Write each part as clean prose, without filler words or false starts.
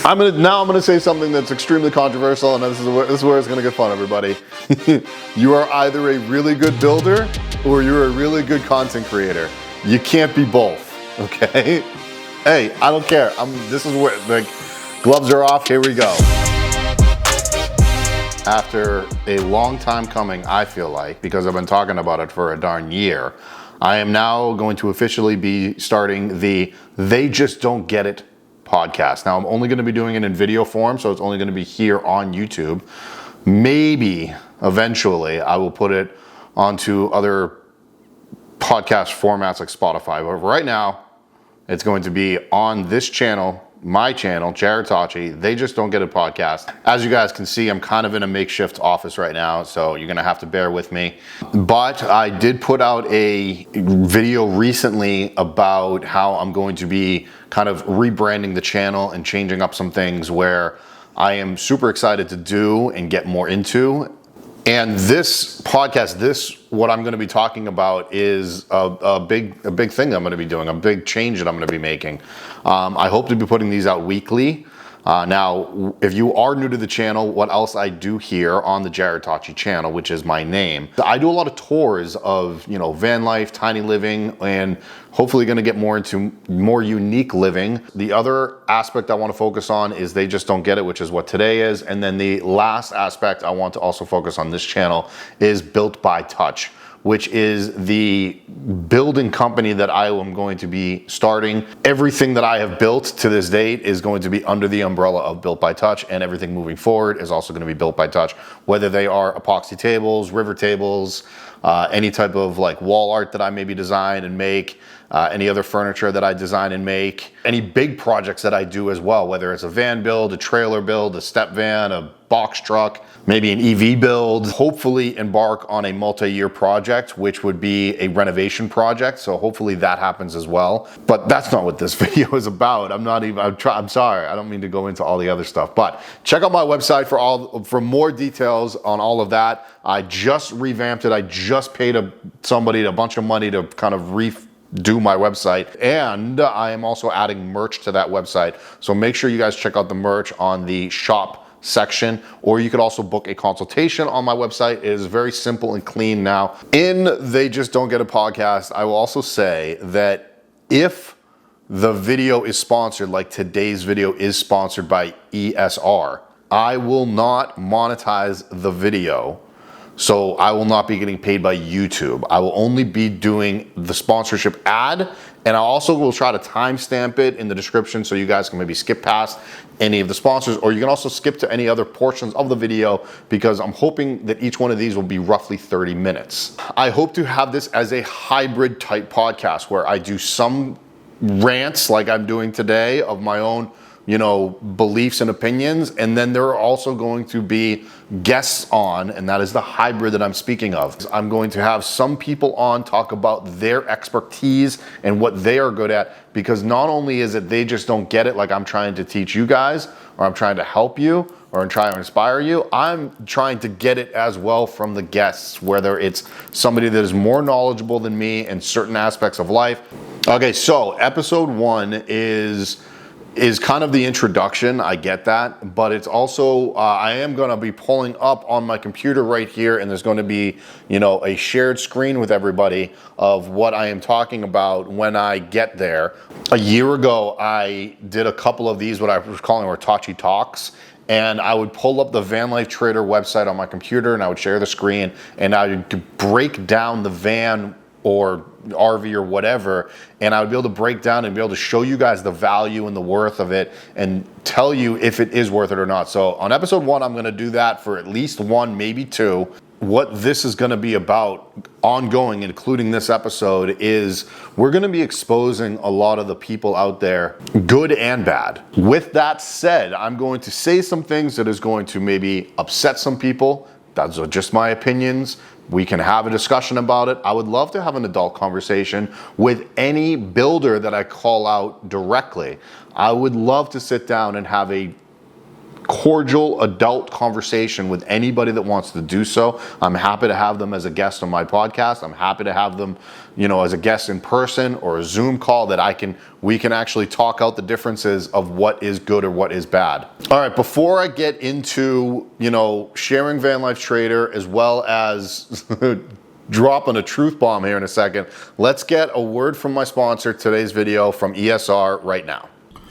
I'm gonna say something that's extremely controversial, and this is where it's gonna get fun, everybody. You are either a really good builder or you're a really good content creator. You can't be both, okay? Hey, I don't care. This is where, like, gloves are off, here we go. After a long time coming, I feel like, because I've been talking about it for a darn year, I am now going to officially be starting the They Just Don't Get It podcast. Now, I'm only going to be doing it in video form, so it's only going to be here on YouTube. Maybe eventually I will put it onto other podcast formats like Spotify, but right now it's going to be on this channel, my channel, JARRODTOCCI. They Just Don't Get It podcast. As you guys can see, I'm kind of in a makeshift office right now, so you're gonna have to bear with me. But I did put out a video recently about how I'm going to be kind of rebranding the channel and changing up some things where I am super excited to do and get more into. And this podcast, what I'm going to be talking about is a big thing that I'm going to be doing, a big change that I'm going to be making. I hope to be putting these out weekly. Now, if you are new to the channel, what else I do here on the JARRODTOCCI channel, which is my name, I do a lot of tours of, van life, tiny living, and hopefully going to get more into more unique living. The other aspect I want to focus on is They Just Don't Get It, which is what today is. And then the last aspect I want to also focus on this channel is Built by Touch, which is the building company that I am going to be starting. Everything that I have built to this date is going to be under the umbrella of Built by Touch, and everything moving forward is also going to be Built by Touch, whether they are epoxy tables, river tables, any type of like wall art that I maybe design and make, any other furniture that I design and make, any big projects that I do as well, whether it's a van build, a trailer build, a step van, a box truck, maybe an EV build, hopefully embark on a multi-year project, which would be a renovation project. So hopefully that happens as well. But that's not what this video is about. I'm sorry, I don't mean to go into all the other stuff, but check out my website for more details on all of that. I just revamped it. I just paid somebody a bunch of money to kind of redo my website, and I am also adding merch to that website. So make sure you guys check out the merch on the shop section, or you could also book a consultation on my website. It is very simple and clean now. In They Just Don't Get It podcast, I will also say that if the video is sponsored, like today's video is sponsored by ESR, I will not monetize the video. So I will not be getting paid by YouTube. I will only be doing the sponsorship ad, and I also will try to timestamp it in the description so you guys can maybe skip past any of the sponsors, or you can also skip to any other portions of the video, because I'm hoping that each one of these will be roughly 30 minutes. I hope to have this as a hybrid type podcast where I do some rants like I'm doing today of my own beliefs and opinions, and then there are also going to be guests on, and that is the hybrid that I'm speaking of. I'm going to have some people on talk about their expertise and what they are good at, because not only is it They Just Don't Get It, like I'm trying to teach you guys, or I'm trying to help you, or I'm trying to inspire you, I'm trying to get it as well from the guests, whether it's somebody that is more knowledgeable than me in certain aspects of life. Okay, so episode 1 is kind of the introduction. I get that, but it's also I am going to be pulling up on my computer right here, and there's going to be a shared screen with everybody of what I am talking about when I get there. A year ago, I did a couple of these, what I was calling Tocci Talks, and I would pull up the VanLife Trader website on my computer, and I would share the screen, and I would break down the van or RV or whatever, and I would be able to break down and be able to show you guys the value and the worth of it and tell you if it is worth it or not. So on episode 1, I'm going to do that for at least 1, maybe 2. What this is going to be about ongoing, including this episode, is we're going to be exposing a lot of the people out there, good and bad. With that said, I'm going to say some things that is going to maybe upset some people. Those are just my opinions. We can have a discussion about it. I would love to have an adult conversation with any builder that I call out directly. I would love to sit down and have a cordial adult conversation with anybody that wants to do so. I'm happy to have them as a guest on my podcast. I'm happy to have them, you know, as a guest in person or a Zoom call that we can actually talk out the differences of what is good or what is bad. All right, before I get into, you know, sharing VanLife Trader as well as dropping a truth bomb here in a second, let's get a word from my sponsor, today's video, from ESR right now.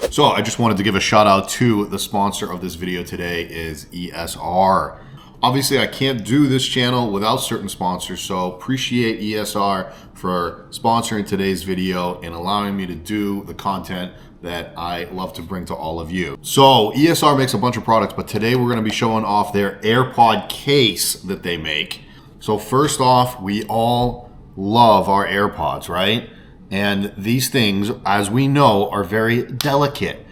So I just wanted to give a shout out to the sponsor of this video today is ESR. Obviously I can't do this channel without certain sponsors, so appreciate ESR for sponsoring today's video and allowing me to do the content that I love to bring to all of you. So ESR makes a bunch of products, but today we're gonna be showing off their AirPod case that they make. So first off, we all love our AirPods, right? And these things, as we know, are very delicate.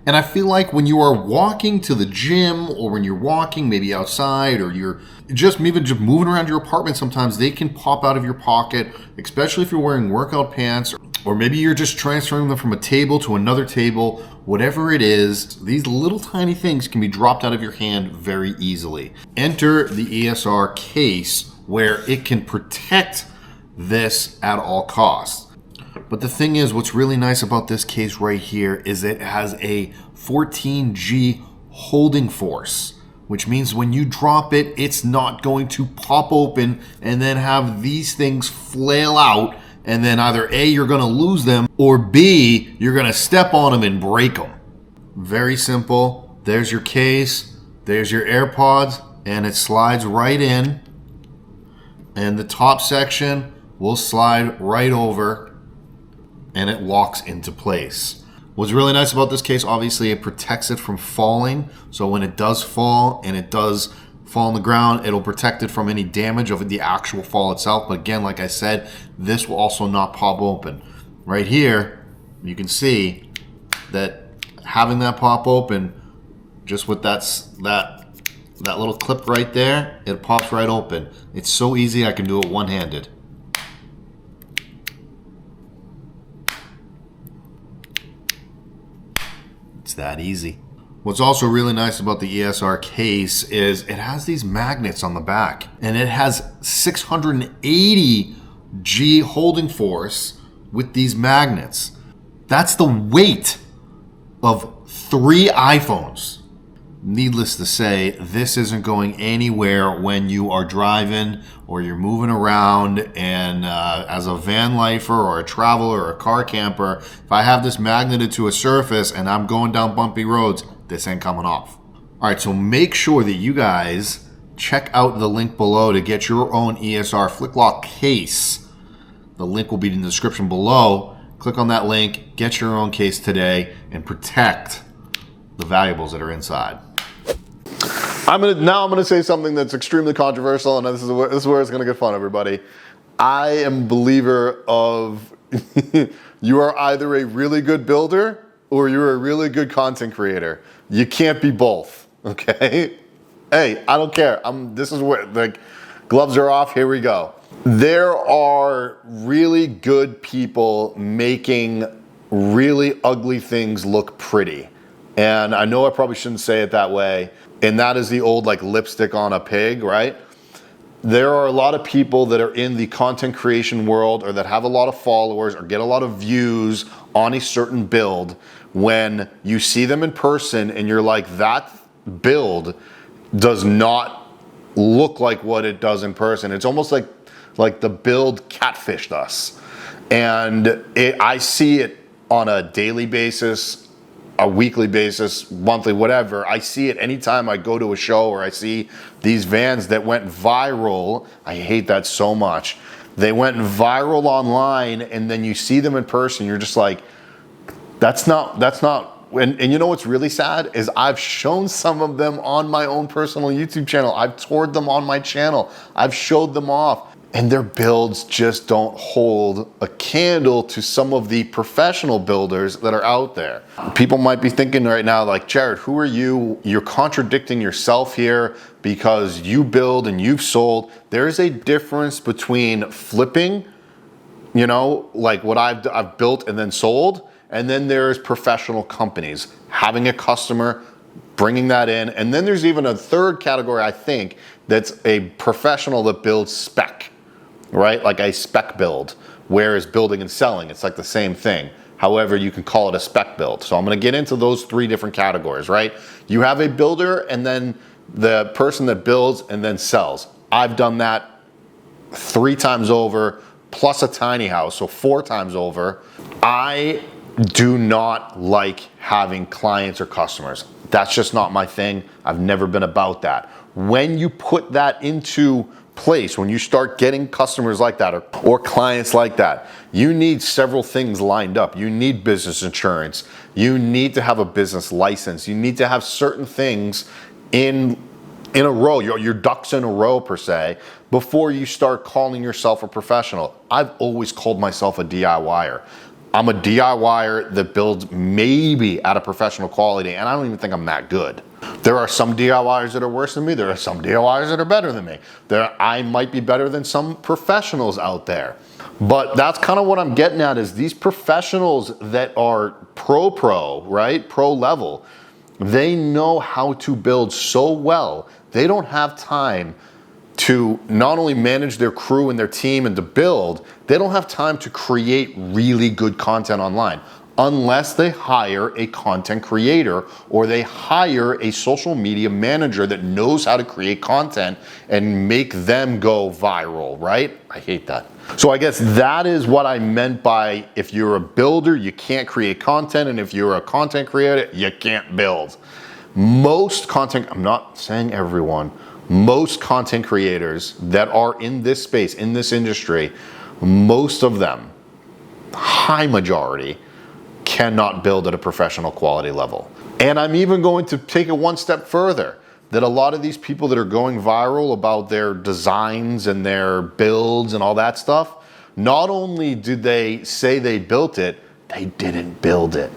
And I feel like when you are walking to the gym or when you're walking maybe outside or you're just moving around your apartment, sometimes they can pop out of your pocket, especially if you're wearing workout pants or maybe you're just transferring them from a table to another table. Whatever it is, these little tiny things can be dropped out of your hand very easily. Enter the ESR case where it can protect this at all costs. But the thing is, what's really nice about this case right here is it has a 14G holding force, which means when you drop it, it's not going to pop open and then have these things flail out, and then either A, you're going to lose them, or B, you're going to step on them and break them. Very simple. There's your case, there's your AirPods, and it slides right in, and the top section will slide right over and it locks into place. What's really nice about this case, obviously it protects it from falling. So when it does fall and it does fall on the ground, it'll protect it from any damage of the actual fall itself. But again, like I said, this will also not pop open. Right here, you can see that having that pop open, just with that little clip right there, it pops right open. It's so easy, I can do it one-handed. It's that easy. What's also really nice about the ESR case is it has these magnets on the back, and it has 680 G holding force with these magnets. That's the weight of 3 iPhones. Needless to say, this isn't going anywhere when you are driving or you're moving around, and as a van lifer or a traveler or a car camper, if I have this magneted to a surface and I'm going down bumpy roads, this ain't coming off. All right, so make sure that you guys check out the link below to get your own ESR Flick Lock case. The link will be in the description below. Click on that link, get your own case today, and protect the valuables that are inside. I'm gonna say something that's extremely controversial, and this is where it's gonna get fun, everybody. I am a believer of you are either a really good builder or you're a really good content creator. You can't be both, okay? Hey, I don't care. This is where the gloves are off. Here we go. There are really good people making really ugly things look pretty. And I know I probably shouldn't say it that way. And that is the old like lipstick on a pig, right? There are a lot of people that are in the content creation world or that have a lot of followers or get a lot of views on a certain build. When you see them in person and you're like, that build does not look like what it does in person. It's almost like the build catfished us. And I see it on a daily basis, a weekly basis, monthly, whatever. I see it anytime I go to a show or I see these vans that went viral. I hate that so much. They went viral online, and then you see them in person, you're just like, that's not, and you know what's really sad is I've shown some of them on my own personal YouTube channel. I've toured them on my channel. I've showed them off. And their builds just don't hold a candle to some of the professional builders that are out there. People might be thinking right now, like, Jared, who are you? You're contradicting yourself here because you build and you've sold. There is a difference between flipping, you know, like what I've built and then sold, and then there's professional companies having a customer, bringing that in. And then there's even a third category, I think, that's a professional that builds spec, right? Like a spec build, whereas building and selling, it's like the same thing. However, you can call it a spec build. So I'm gonna get into those three different categories, right? You have a builder and then the person that builds and then sells. I've done that 3 times over, plus a tiny house, so 4 times over. I do not like having clients or customers. That's just not my thing. I've never been about that. When you put that into place, when you start getting customers like that or clients like that, you need several things lined up. You need business insurance. You need to have a business license. You need to have certain things in a row, your ducks in a row per se, before you start calling yourself a professional. I've always called myself a DIYer. I'm a DIYer that builds maybe at a professional quality, and I don't even think I'm that good. There are some DIYers that are worse than me. There are some DIYers that are better than me. I might be better than some professionals out there. But that's kind of what I'm getting at, is these professionals that are pro, right? Pro level, they know how to build so well. They don't have time to not only manage their crew and their team and to build, they don't have time to create really good content online unless they hire a content creator or they hire a social media manager that knows how to create content and make them go viral, right? I hate that. So I guess that is what I meant by, if you're a builder, you can't create content, and if you're a content creator, you can't build. Most content, I'm not saying everyone, most content creators that are in this space, in this industry, most of them, high majority, cannot build at a professional quality level. And I'm even going to take it one step further, that a lot of these people that are going viral about their designs and their builds and all that stuff, not only did they say they built it, they didn't build it.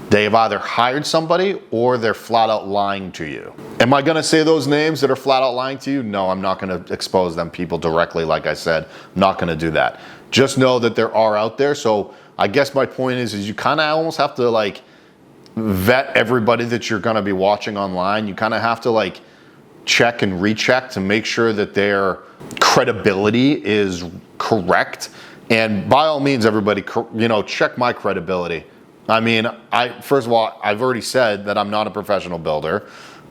They have either hired somebody or they're flat out lying to you. Am I gonna say those names that are flat out lying to you? No, I'm not gonna expose them people directly, like I said. I'm not gonna do that. Just know that there are out there. So I guess my point is you kind of almost have to like vet everybody that you're gonna be watching online. You kind of have to like check and recheck to make sure that their credibility is correct. And by all means, everybody, check my credibility. I mean, first of all, I've already said that I'm not a professional builder.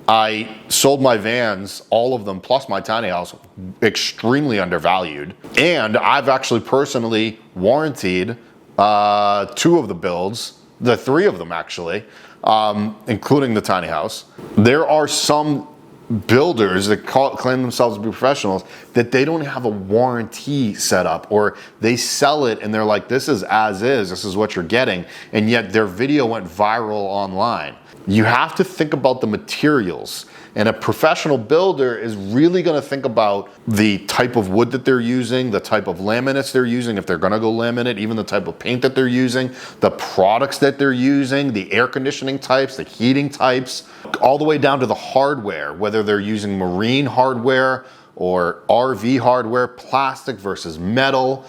I sold my vans, all of them, plus my tiny house, extremely undervalued. And I've actually personally warranted 2 of the builds, the 3 of them actually, including the tiny house. There are some builders that claim themselves to be professionals that they don't have a warranty set up, or they sell it and they're like, this is as is, this is what you're getting, and yet their video went viral online. You have to think about the materials, and a professional builder is really going to think about the type of wood that they're using, the type of laminates they're using, if they're going to go laminate, even the type of paint that they're using, the products that they're using, the air conditioning types, the heating types, all the way down to the hardware, whether they're using marine hardware or RV hardware, plastic versus metal.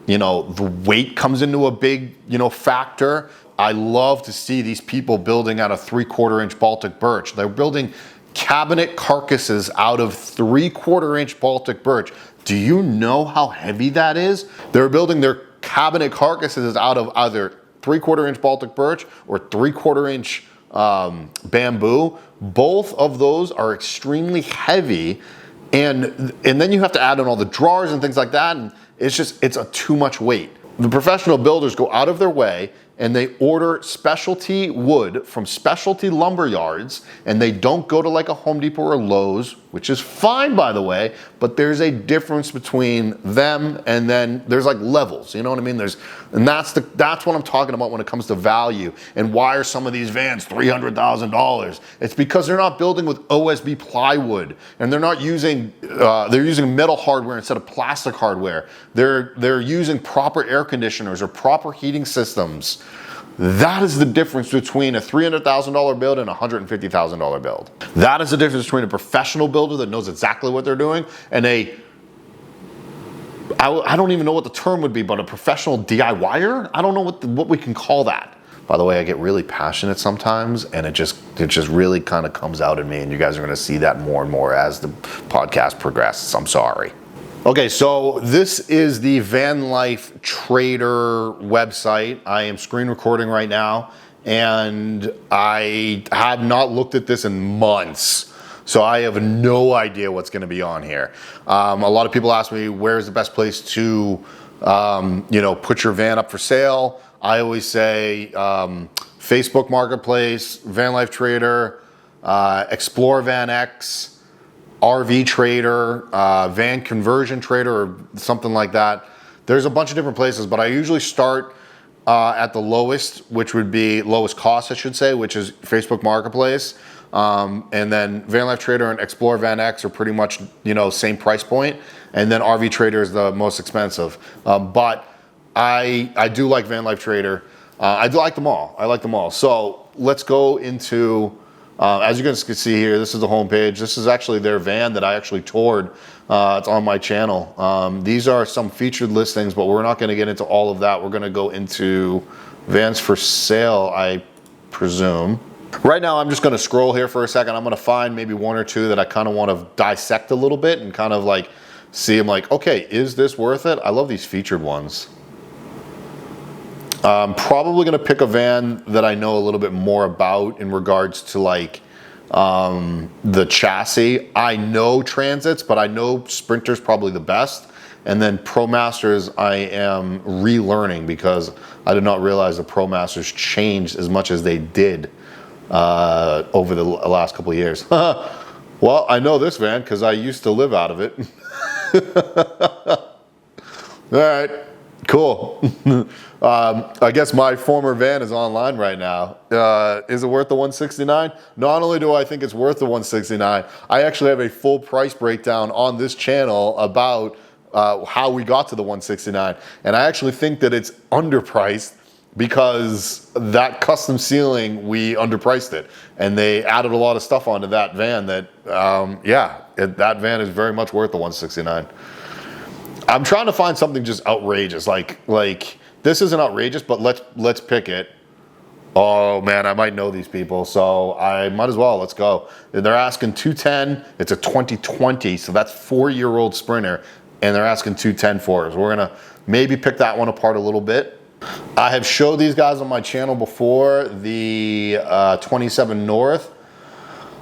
The weight comes into a big, factor. I love to see these people building out of 3/4 inch Baltic birch. They're building cabinet carcasses out of 3/4 inch Baltic birch. Do you know how heavy that is? They're building their cabinet carcasses out of either 3/4 inch Baltic birch or 3/4 inch bamboo. Both of those are extremely heavy, and then you have to add in all the drawers and things like that, and it's a too much weight. The professional builders go out of their way and they order specialty wood from specialty lumber yards, and they don't go to like a Home Depot or Lowe's, which is fine by the way, but there's a difference between them, and then there's like levels, you know what I mean? And that's what I'm talking about when it comes to value. And why are some of these vans $300,000? It's because they're not building with OSB plywood, and they're not using they're using metal hardware instead of plastic hardware. They're using proper air conditioners or proper heating systems. That is the difference between a $300,000 build and a $150,000 build. That is the difference between a professional builder that knows exactly what they're doing and I don't even know what the term would be, but a professional DIYer? I don't know what we can call that. By the way, I get really passionate sometimes, and it just really kind of comes out in me, and you guys are going to see that more and more as the podcast progresses. I'm sorry. Okay, so this is the VanLife Trader website. I am screen recording right now, and I have not looked at this in months. So I have no idea what's going to be on here. A lot of people ask me, where's the best place to, put your van up for sale? I always say Facebook Marketplace, VanLife Trader, Explore Van X, RV Trader, Van Conversion Trader, or something like that. There's a bunch of different places, but I usually start at the lowest, which would be lowest cost, I should say, which is Facebook Marketplace. And then VanLife Trader and Explore Van X are pretty much, same price point. And then RV Trader is the most expensive. But I do like VanLife Trader. I do like them all. I like them all. So let's go into, as you guys can see here, this is the homepage. This is actually their van that I actually toured. It's on my channel. These are some featured listings, but we're not going to get into all of that. We're going to go into vans for sale, I presume. Right now, I'm just going to scroll here for a second. I'm going to find maybe one or two that I kind of want to dissect a little bit and kind of like see them like, okay, is this worth it? I love these featured ones. I'm probably going to pick a van that I know a little bit more about in regards to like the chassis. I know Transits, but I know Sprinter's probably the best. And then ProMasters I am relearning because I did not realize the ProMasters changed as much as they did over the last couple of years. Well, I know this van because I used to live out of it. All right, cool. I guess my former van is online right now. Is it worth the $169? Not only do I think it's worth the $169, I actually have a full price breakdown on this channel about how we got to the $169. And I actually think that it's underpriced because that custom sealing, we underpriced it. And they added a lot of stuff onto that van that, that van is very much worth the $169. I'm trying to find something just outrageous. Like this isn't outrageous, but let's pick it. Oh man, I might know these people, so I might as well. Let's go. They're asking $210. It's a 2020, so that's 4-year-old Sprinter, and they're asking $210 for it. So we're gonna maybe pick that one apart a little bit. I have showed these guys on my channel before, the 27 North.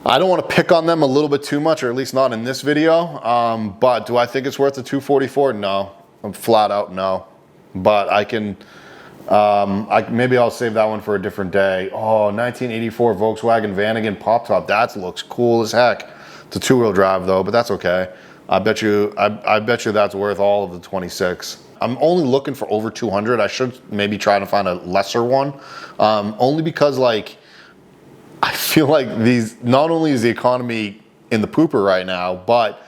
I don't want to pick on them a little bit too much, or at least not in this video. But do I think it's worth the $244? No, I'm flat out no. But I can, maybe I'll save that one for a different day. Oh, 1984 Volkswagen Vanagon pop top. That looks cool as heck. It's a 2-wheel drive though, but that's okay. I bet you that's worth all of the 26. I'm only looking for over 200. I should maybe try to find a lesser one, only because like I feel like these, not only is the economy in the pooper right now, but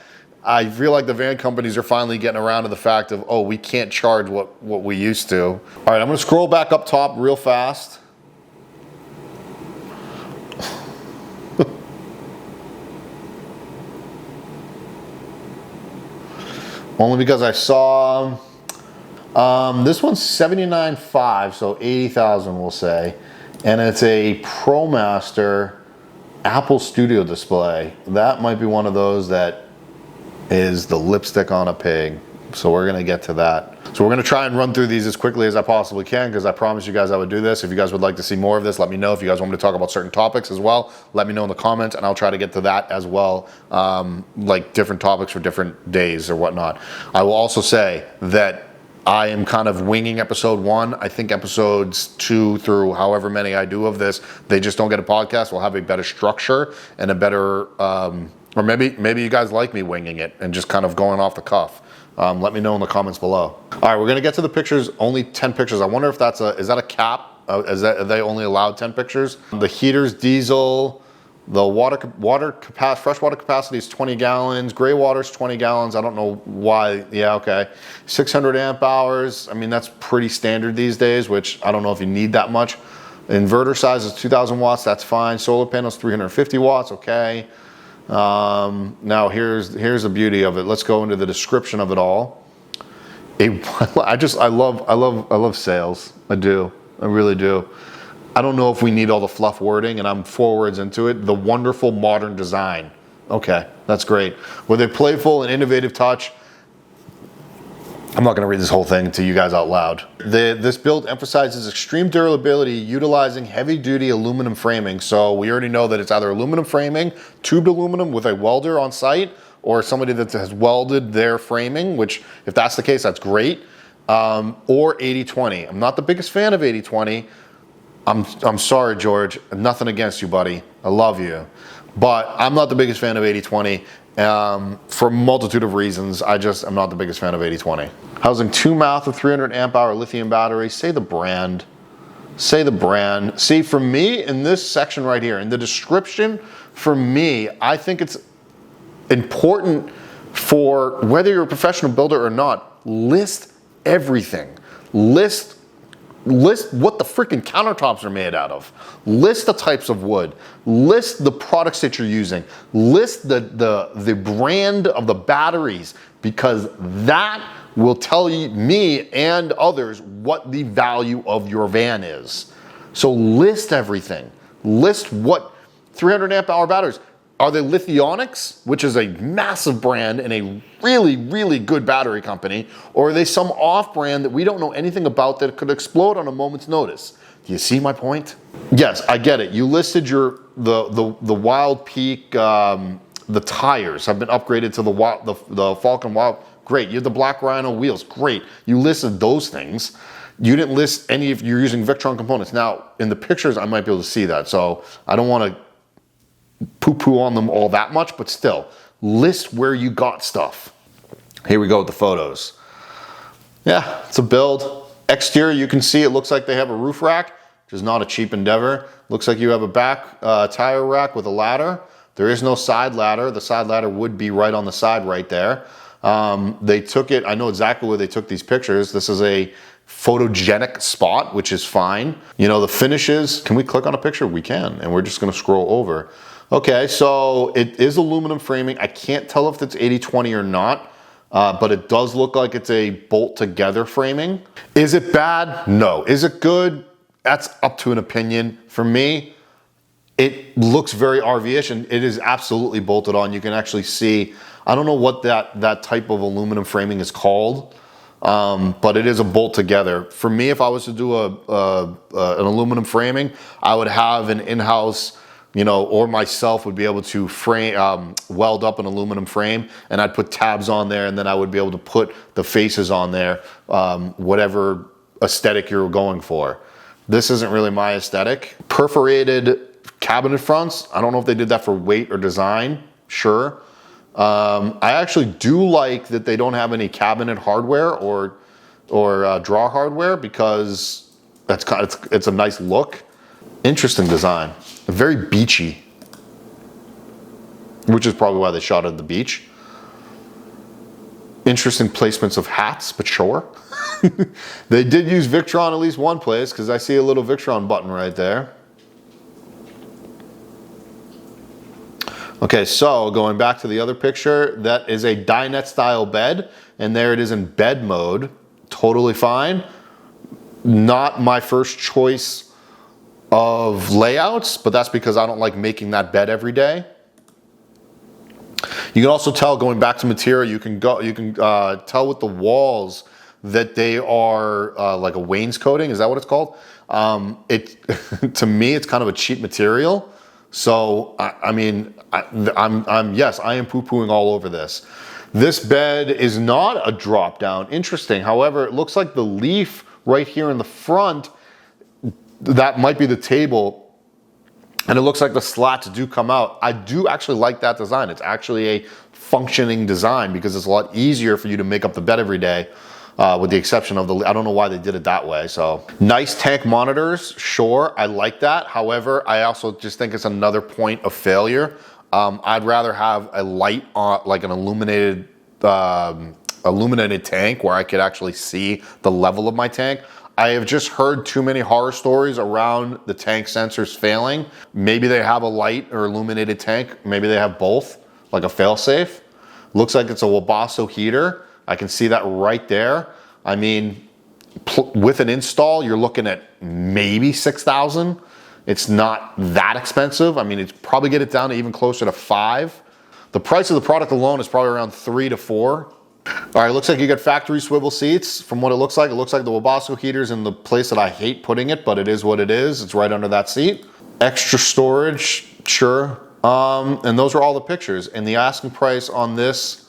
I feel like the van companies are finally getting around to the fact of, oh, we can't charge what we used to. All right, I'm gonna scroll back up top real fast. Only because I saw, this one's 79.5, so 80,000 we'll say. And it's a ProMaster Apple Studio display. That might be one of those that is the lipstick on a pig. So we're gonna get to that. So we're gonna try and run through these as quickly as I possibly can because I promised you guys I would do this. If you guys would like to see more of this, let me know. If you guys want me to talk about certain topics as well, let me know in the comments and I'll try to get to that as well. Like different topics for different days or whatnot. I will also say that I am kind of winging episode 1. I think episodes 2 through however many I do of this, they just don't get a podcast. We'll have a better structure and a better, or maybe you guys like me winging it and just kind of going off the cuff. Let me know in the comments below. All right, we're gonna get to the pictures, only 10 pictures. I wonder if is that a cap? Are they only allowed 10 pictures? The heater's diesel, the fresh water capacity is 20 gallons, gray water's 20 gallons. I don't know why, yeah, okay. 600 amp hours, I mean, that's pretty standard these days, which I don't know if you need that much. Inverter size is 2,000 watts, that's fine. Solar panels, 350 watts, okay. Now here's the beauty of it. Let's go into the description of it all. I love sales. I do. I really do. I don't know if we need all the fluff wording, and I'm forwards into it. The wonderful modern design. Okay, that's great. With a playful and innovative touch. I'm not gonna read this whole thing to you guys out loud. This build emphasizes extreme durability utilizing heavy duty aluminum framing. So we already know that it's either aluminum framing, tubed aluminum with a welder on site, or somebody that has welded their framing, which if that's the case, that's great. Or 80-20. I'm not the biggest fan of 80-20. I'm sorry, George, nothing against you, buddy. I love you. But I'm not the biggest fan of 80-20. For a multitude of reasons, I'm not the biggest fan of 80-20. Housing 2 mouth of 300 amp hour lithium battery. Say the brand. Say the brand. See, for me, in this section right here, in the description, for me, I think it's important for whether you're a professional builder or not, list everything. List what the freaking countertops are made out of. List the types of wood. List the products that you're using. List the brand of the batteries, because that will tell me and others what the value of your van is. So list everything. List what 300 amp hour batteries. Are they Lithionics, which is a massive brand and a really, really good battery company, or are they some off brand that we don't know anything about that could explode on a moment's notice? Do you see my point? Yes, I get it. You listed the Wild Peak, the tires have been upgraded to the Falcon Wild. Great. You have the Black Rhino wheels. Great. You listed those things. You didn't list any if you're using Victron components. Now, in the pictures, I might be able to see that, so I don't want to poo-poo on them all that much, but still, list where you got stuff. Here we go with the photos. Yeah, it's a build. Exterior, you can see it looks like they have a roof rack, which is not a cheap endeavor. Looks like you have a back tire rack with a ladder. There is no side ladder. The side ladder would be right on the side right there. They took it, I know exactly where they took these pictures. This is a photogenic spot, which is fine. You know, the finishes, can we click on a picture? We can, and we're just gonna scroll over. Okay, so it is aluminum framing. I can't tell if it's 80-20 or not, but it does look like it's a bolt together framing. Is it bad? No. Is it good? That's up to an opinion. For me, it looks very RV-ish, and it is absolutely bolted on. You can actually see, I don't know what that type of aluminum framing is called, but it is a bolt together. For me, if I was to do an aluminum framing, I would have an in-house, you know, or myself would be able to frame, weld up an aluminum frame, and I'd put tabs on there, and then I would be able to put the faces on there, whatever aesthetic you're going for. This isn't really my aesthetic. Perforated cabinet fronts, I don't know if they did that for weight or design, sure. I actually do like that they don't have any cabinet hardware or drawer hardware, because it's a nice look. Interesting design, very beachy, which is probably why they shot at the beach. Interesting placements of hats, but sure. They did use Victron at least one place, because I see a little Victron button right there. Okay, so going back to the other picture, that is a dinette style bed, and there it is in bed mode. Totally fine. Not my first choice of layouts, but that's because I don't like making that bed every day. You can also tell, going back to material, you can tell with the walls that they are like a wainscoting. Is that what it's called? To me, it's kind of a cheap material. So I mean, yes, I am poo-pooing all over this. This bed is not a drop down. Interesting. However, it looks like the leaf right here in the front, that might be the table, and it looks like the slats do come out. I do actually like that design. It's actually a functioning design, because it's a lot easier for you to make up the bed every day, with the exception of I don't know why they did it that way. So nice tank monitors, sure, I like that. However, I also just think it's another point of failure. I'd rather have a light on, like an illuminated tank, where I could actually see the level of my tank. I have just heard too many horror stories around the tank sensors failing. Maybe they have a light or illuminated tank. Maybe they have both, like a failsafe. Looks like it's a Wabasso heater. I can see that right there. I mean, with an install, you're looking at maybe 6,000. It's not that expensive. I mean, it's probably get it down to even closer to 5. The price of the product alone is probably around 3 to 4. All right, looks like you got factory swivel seats. From what it looks like the Wabasco heater's in the place that I hate putting it, but it is what it is. It's right under that seat. Extra storage, sure. And those are all the pictures. And the asking price on this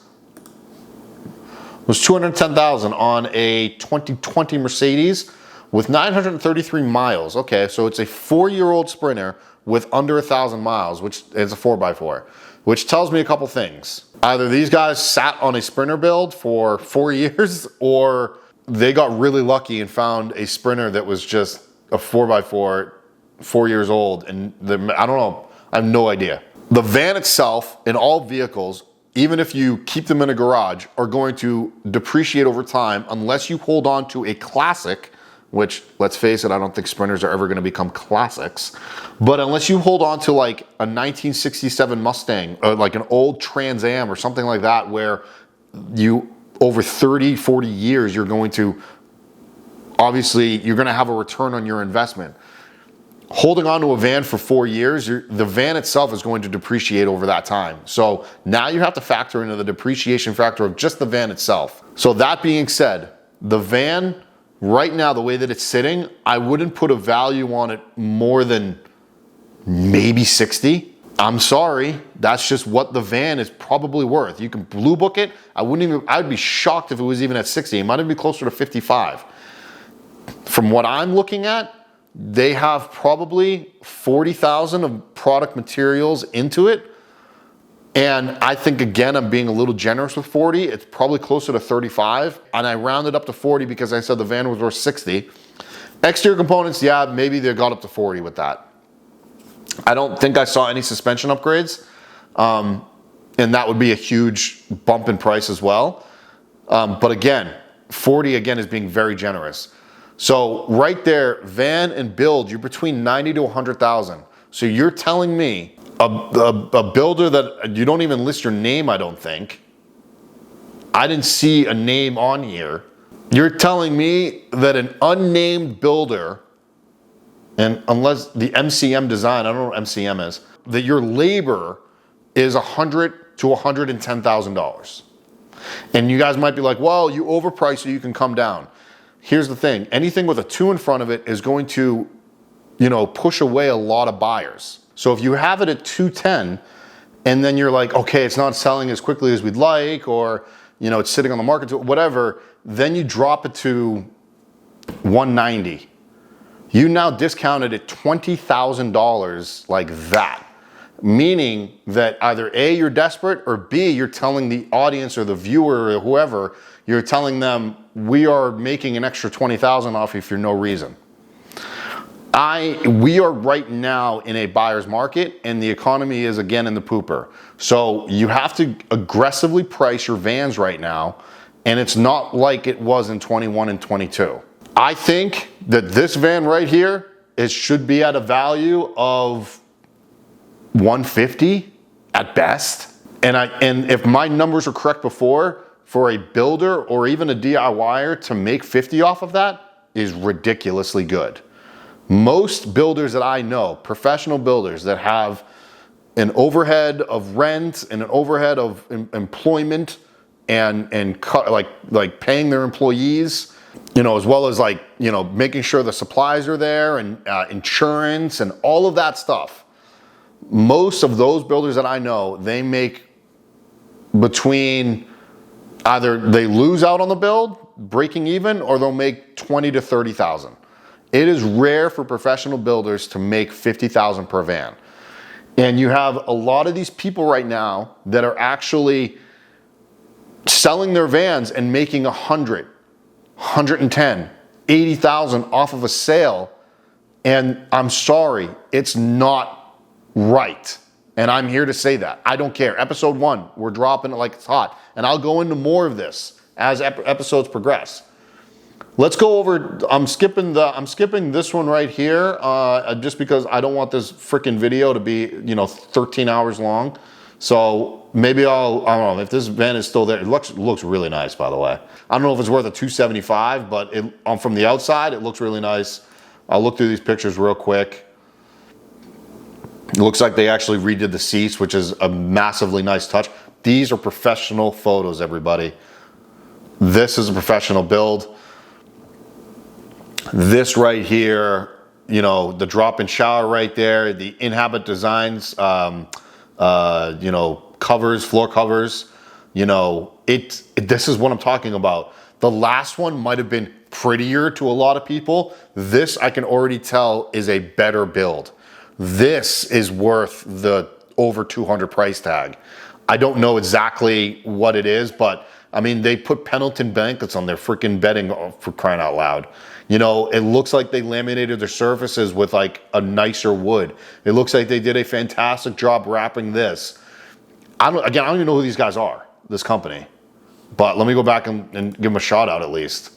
was $210,000 on a 2020 Mercedes with 933 miles. Okay, so it's a 4-year-old Sprinter with under 1,000 miles, which is a 4x4, which tells me a couple things. Either these guys sat on a Sprinter build for 4 years, or they got really lucky and found a Sprinter that was just a 4x4, 4 years old. And I don't know, I have no idea. The van itself and all vehicles, even if you keep them in a garage, are going to depreciate over time unless you hold on to a classic, which, let's face it, I don't think Sprinters are ever going to become classics. But unless you hold on to like a 1967 Mustang or like an old Trans Am or something like that, where you, over 30, 40 years, you're going to have a return on your investment. Holding on to a van for 4 years, the van itself is going to depreciate over that time. So now you have to factor into the depreciation factor of just the van itself. So that being said, the van right now, the way that it's sitting, I wouldn't put a value on it more than maybe 60. I'm sorry, that's just what the van is probably worth. You can blue book it. I'd be shocked if it was even at 60. It might even be closer to 55. From what I'm looking at, they have probably 40,000 of product materials into it. And I think, again, I'm being a little generous with 40. It's probably closer to 35. And I rounded up to 40 because I said the van was worth 60. Exterior components, yeah, maybe they got up to 40 with that. I don't think I saw any suspension upgrades. And that would be a huge bump in price as well. But again, 40 again is being very generous. So right there, van and build, you're between 90 to 100,000. So you're telling me a builder that you don't even list your name, I don't think. I didn't see a name on here. You're telling me that an unnamed builder, and unless the MCM design, I don't know what MCM is, that your labor is $100,000 to $110,000. And you guys might be like, well, you overprice so you can come down. Here's the thing, anything with a 2 in front of it is going to, push away a lot of buyers. So if you have it at 210 and then you're like, okay, it's not selling as quickly as we'd like, or, it's sitting on the market, whatever, then you drop it to 190. You now discounted it $20,000 like that. Meaning that either A, you're desperate, or B, you're telling the audience or the viewer or whoever, you're telling them, we are making an extra $20,000 off you for no reason. We are right now in a buyer's market, and the economy is again in the pooper. So you have to aggressively price your vans right now, and it's not like it was in 21 and 22. I think that this van right here, it should be at a value of 150 at best. And if my numbers are correct before, for a builder or even a DIYer to make 50 off of that is ridiculously good. Most builders that I know, professional builders that have an overhead of rent and an overhead of employment and like paying their employees, as well as making sure the supplies are there and insurance and all of that stuff. Most of those builders that I know, they make between, either they lose out on the build, breaking even, or they'll make 20 to 30,000. It is rare for professional builders to make 50,000 per van. And you have a lot of these people right now that are actually selling their vans and making 100, 110, 80,000 off of a sale. And I'm sorry, it's not right. And I'm here to say that. I don't care. Episode 1, we're dropping it like it's hot. And I'll go into more of this as episodes progress. Let's go over, I'm skipping this one right here, just because I don't want this freaking video to be, 13 hours long. So maybe I don't know, if this van is still there, it looks really nice, by the way. I don't know if it's worth a $275, but from the outside, it looks really nice. I'll look through these pictures real quick. It looks like they actually redid the seats, which is a massively nice touch. These are professional photos, everybody. This is a professional build. This right here, you know, the drop-in shower right there, the Inhabit Designs, you know, covers, floor covers, you know, this is what I'm talking about. The last one might have been prettier to a lot of people. This, I can already tell, is a better build. This is worth the over 200 price tag. I don't know exactly what it is, but I mean, they put Pendleton blankets on their freaking bedding, for crying out loud. You know, it looks like they laminated their surfaces with like a nicer wood. It looks like they did a fantastic job wrapping this. I don't even know who these guys are, this company. But let me go back and give them a shout out at least.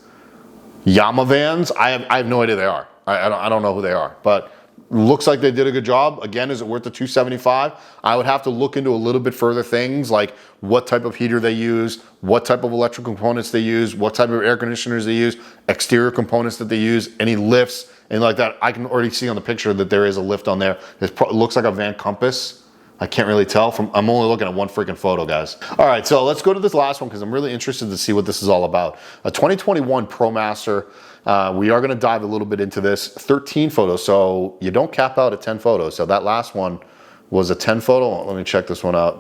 Yama Vans, I have no idea they are. I don't know who they are, but looks like they did a good job. Again, is it worth the $275? I would have to look into a little bit further things like what type of heater they use, what type of electrical components they use, what type of air conditioners they use, exterior components that they use, any lifts, and like that. I can already see on the picture that there is a lift on there. It looks like a Van Compass. I can't really tell I'm only looking at one freaking photo, guys. All right, so let's go to this last one because I'm really interested to see what this is all about. A 2021 ProMaster. We are gonna dive a little bit into this. 13 photos, so you don't cap out at 10 photos. So that last one was a 10 photo. Let me check this one out.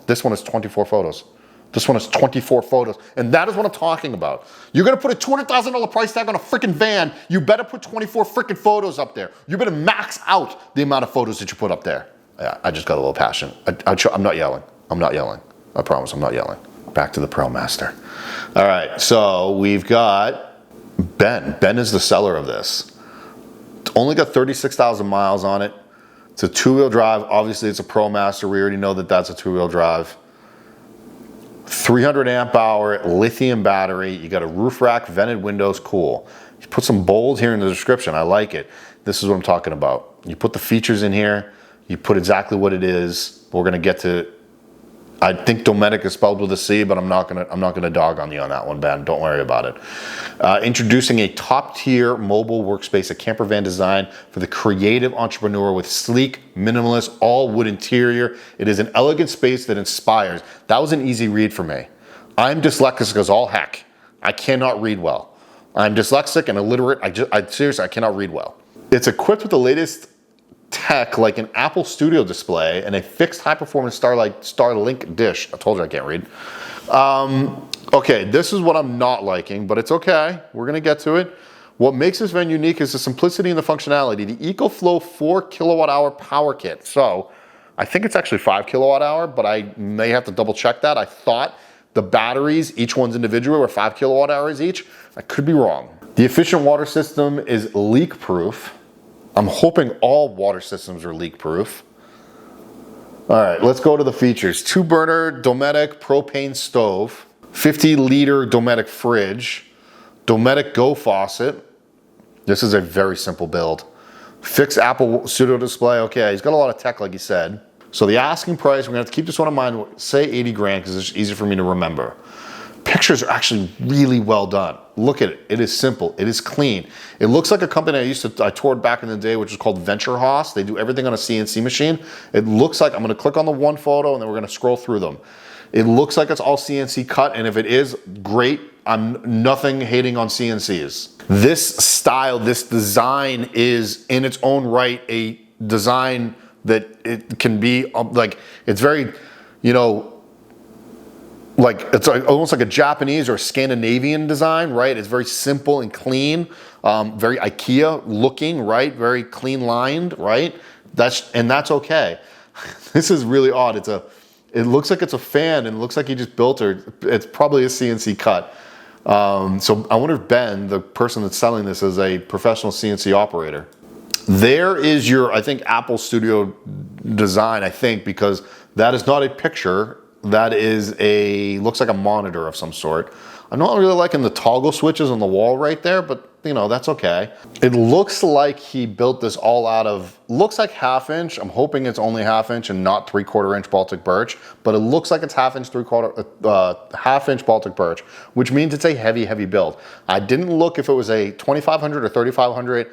This one is 24 photos. This one is 24 photos, and that is what I'm talking about. You're gonna put a $200,000 price tag on a freaking van, you better put 24 freaking photos up there. You better max out the amount of photos that you put up there. Yeah, I just got a little passionate. I'm not yelling. I'm not yelling. I promise I'm not yelling. Back to the ProMaster. All right, so we've got Ben. Ben is the seller of this. It's only got 36,000 miles on it. It's a two-wheel drive. Obviously, it's a ProMaster. We already know that that's a two-wheel drive. 300 amp hour lithium battery. You got a roof rack, vented windows, cool. You put some bold here in the description. I like it. This is what I'm talking about. You put the features in here. You put exactly what it is. We're gonna get to. I think Dometic is spelled with a C, but I'm not gonna dog on you on that one, Ben. Don't worry about it. Introducing a top-tier mobile workspace, a camper van design for the creative entrepreneur with sleek, minimalist, all-wood interior. It is an elegant space that inspires. That was an easy read for me. I'm dyslexic as all heck. I cannot read well. I'm dyslexic and illiterate. Seriously, I cannot read well. It's equipped with the latest tech like an Apple Studio display and a fixed high-performance Starlink dish. I told you I can't read. Okay, this is what I'm not liking, but it's okay. We're gonna get to it. What makes this van unique is the simplicity and the functionality. The EcoFlow 4 kilowatt hour power kit. So I think it's actually 5 kilowatt hour, but I may have to double check that. I thought the batteries, each one's individual, were 5 kilowatt hours each. I could be wrong. The efficient water system is leak proof. I'm hoping all water systems are leak proof. All right, let's go to the features. 2-burner Dometic propane stove, 50-liter Dometic fridge, Dometic Go faucet. This is a very simple build. Fixed Apple Studio display. Okay, he's got a lot of tech like he said. So the asking price, we're gonna have to keep this one in mind, say 80 grand because it's easier for me to remember. Pictures are actually really well done. Look at it, it is simple, it is clean. It looks like a company I toured back in the day, which is called Venture Haas. They do everything on a CNC machine. It looks like, I'm gonna click on the one photo and then we're gonna scroll through them. It looks like it's all CNC cut, and if it is, great. I'm nothing hating on CNCs. This style, this design is in its own right a design that it can be like, it's very, you know, like it's almost like a Japanese or a Scandinavian design, right? It's very simple and clean, very IKEA looking, right? Very clean lined, right? That's okay. This is really odd. It looks like it's a fan and it looks like he just built her. It's probably a CNC cut. So I wonder if Ben, the person that's selling this, is a professional CNC operator. There is your, I think, Apple Studio design, I think, because that is not a picture. That is looks like a monitor of some sort. I'm not really liking the toggle switches on the wall right there, but you know, that's okay. It looks like he built this all out of, looks like 1/2 inch. I'm hoping it's only 1/2 inch and not 3/4 inch Baltic birch, but it looks like it's 1/2 inch, 1/2 inch Baltic birch, which means it's a heavy, heavy build. I didn't look if it was a 2500 or 3500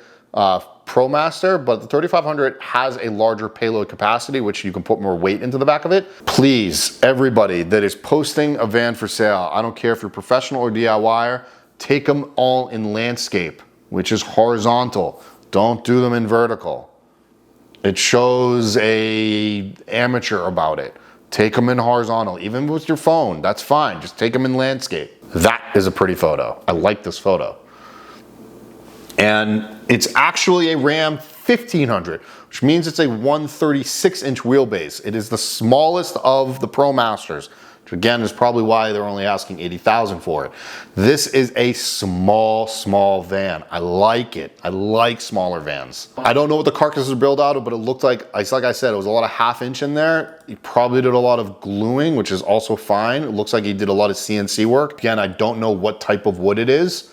ProMaster, but the 3500 has a larger payload capacity, which you can put more weight into the back of it. Please, everybody that is posting a van for sale, I don't care if you're professional or DIYer, take them all in landscape, which is horizontal. Don't do them in vertical. It shows a amateur about it. Take them in horizontal, even with your phone, that's fine. Just take them in landscape. That is a pretty photo. I like this photo. And it's actually a Ram 1500, which means it's a 136-inch wheelbase. It is the smallest of the ProMasters, which again is probably why they're only asking $80,000 for it. This is a small van. I like it. I like smaller vans. I don't know what the carcasses are built out of, but it looked like I said, it was a lot of 1/2 inch in there. He probably did a lot of gluing, which is also fine. It looks like he did a lot of CNC work. Again, I don't know what type of wood it is.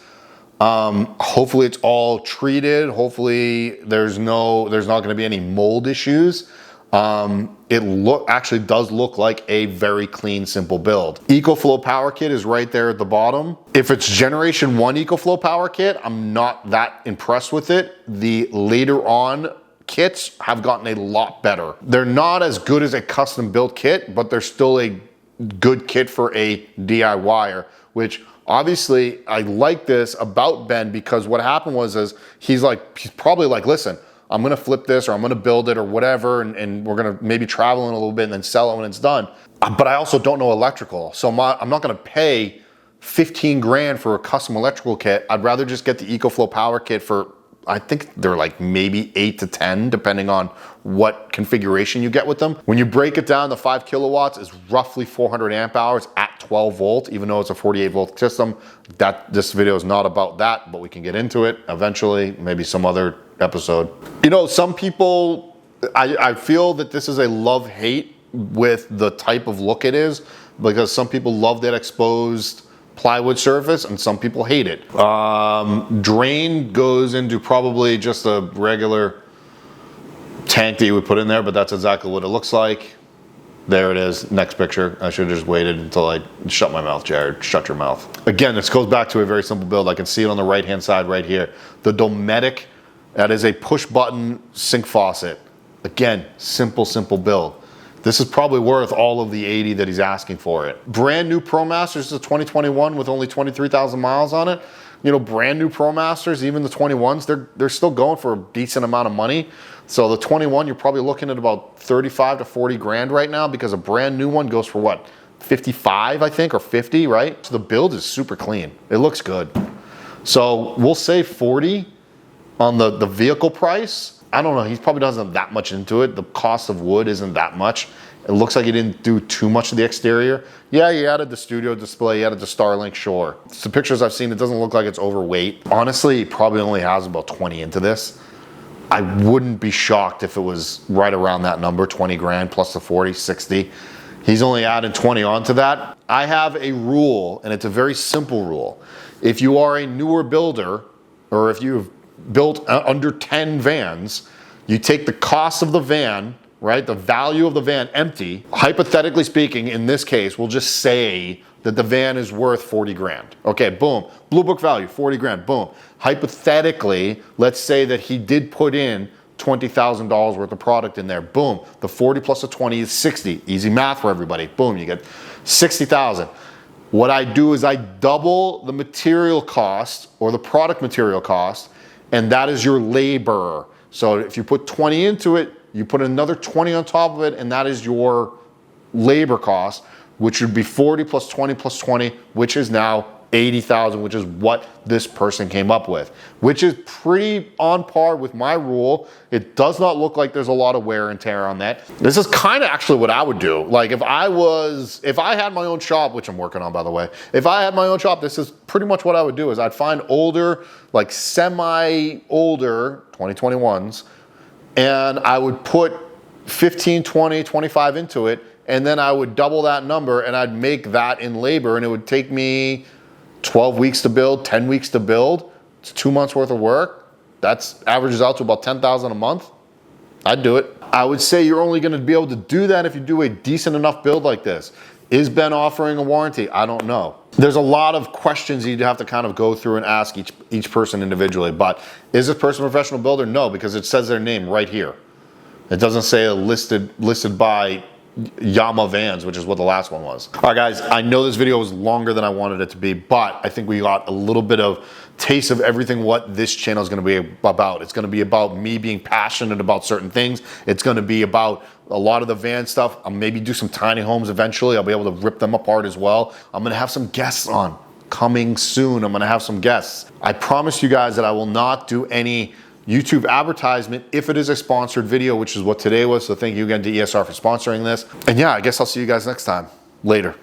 Hopefully it's all treated. Hopefully there's not going to be any mold issues. It actually does look like a very clean, simple build. EcoFlow power kit is right there at the bottom. If it's generation 1 EcoFlow power kit, I'm not that impressed with it. The later on kits have gotten a lot better. They're not as good as a custom built kit, but they're still a good kit for a DIYer, which obviously I like this about Ben, because what happened was he's probably like, listen, I'm gonna flip this, or I'm gonna build it, or whatever, and we're gonna maybe travel in a little bit and then sell it when it's done. But I also don't know electrical, so I'm not gonna pay 15 grand for a custom electrical kit. I'd rather just get the EcoFlow power kit for, I think they're like maybe 8 to 10, depending on what configuration you get with them. When you break it down, the 5 kilowatts is roughly 400 amp hours at 12 volt, even though it's a 48 volt system. This video is not about that, but we can get into it eventually, maybe some other episode. You know, some people, I feel that this is a love-hate with the type of look it is, because some people love that exposed plywood surface and some people hate it. Drain goes into probably just a regular tank that you would put in there, but that's exactly what it looks like. There it is, next picture. I should have just waited until I shut my mouth, Jared. Shut your mouth. Again, this goes back to a very simple build. I can see it on the right-hand side right here. The Dometic, that is a push-button sink faucet. Again, simple build. This is probably worth all of the 80 that he's asking for it. Brand new ProMasters is a 2021 with only 23,000 miles on it. You know, brand new ProMasters, even the 21s, they're still going for a decent amount of money. So the 21, you're probably looking at about 35 to 40 grand right now, because a brand new one goes for what, 55, I think, or 50, right? So the build is super clean. It looks good. So we'll say 40 on the vehicle price. I don't know, he probably doesn't have that much into it. The cost of wood isn't that much. It looks like he didn't do too much of the exterior. Yeah, he added the studio display, he added the Starlink, sure. The pictures I've seen, it doesn't look like it's overweight. Honestly, he probably only has about 20 into this. I wouldn't be shocked if it was right around that number, 20 grand plus the 40, 60. He's only added 20 onto that. I have a rule, and it's a very simple rule. If you are a newer builder, or if you've built under 10 vans, you take the cost of the van, right, the value of the van empty. Hypothetically speaking, in this case, we'll just say that the van is worth 40 grand. Okay, boom. Blue Book value, 40 grand, boom. Hypothetically, let's say that he did put in $20,000 worth of product in there, boom. The 40 plus the 20 is 60. Easy math for everybody. Boom, you get 60,000. What I do is I double the material cost, or the product material cost, and that is your labor. So if you put 20 into it, you put another 20 on top of it, and that is your labor cost, which would be 40 plus 20 plus 20, which is now 80,000, which is what this person came up with, which is pretty on par with my rule. It does not look like there's a lot of wear and tear on that. This is kind of actually what I would do. Like if I had my own shop, which I'm working on, by the way, if I had my own shop, this is pretty much what I would do. Is I'd find older, like semi-older 2021s, and I would put 15, 20, 25 into it, and then I would double that number, and I'd make that in labor, and it would take me 12 weeks to build, 10 weeks to build. It's 2 months worth of work. That's averages out to about 10,000 a month. I'd do it. I would say you're only gonna be able to do that if you do a decent enough build like this. Is Ben offering a warranty? I don't know. There's a lot of questions you'd have to kind of go through and ask each person individually, but is this person a professional builder? No, because it says their name right here. It doesn't say listed by Yama Vans, which is what the last one was. All right, guys, I know this video was longer than I wanted it to be, but I think we got a little bit of taste of everything what this channel is going to be about. It's going to be about me being passionate about certain things. It's going to be about a lot of the van stuff. I'll maybe do some tiny homes eventually. I'll be able to rip them apart as well. I'm going to have some guests on coming soon. I'm going to have some guests. I promise you guys that I will not do any YouTube advertisement if it is a sponsored video, which is what today was. So thank you again to ESR for sponsoring this. And yeah, I guess I'll see you guys next time. Later.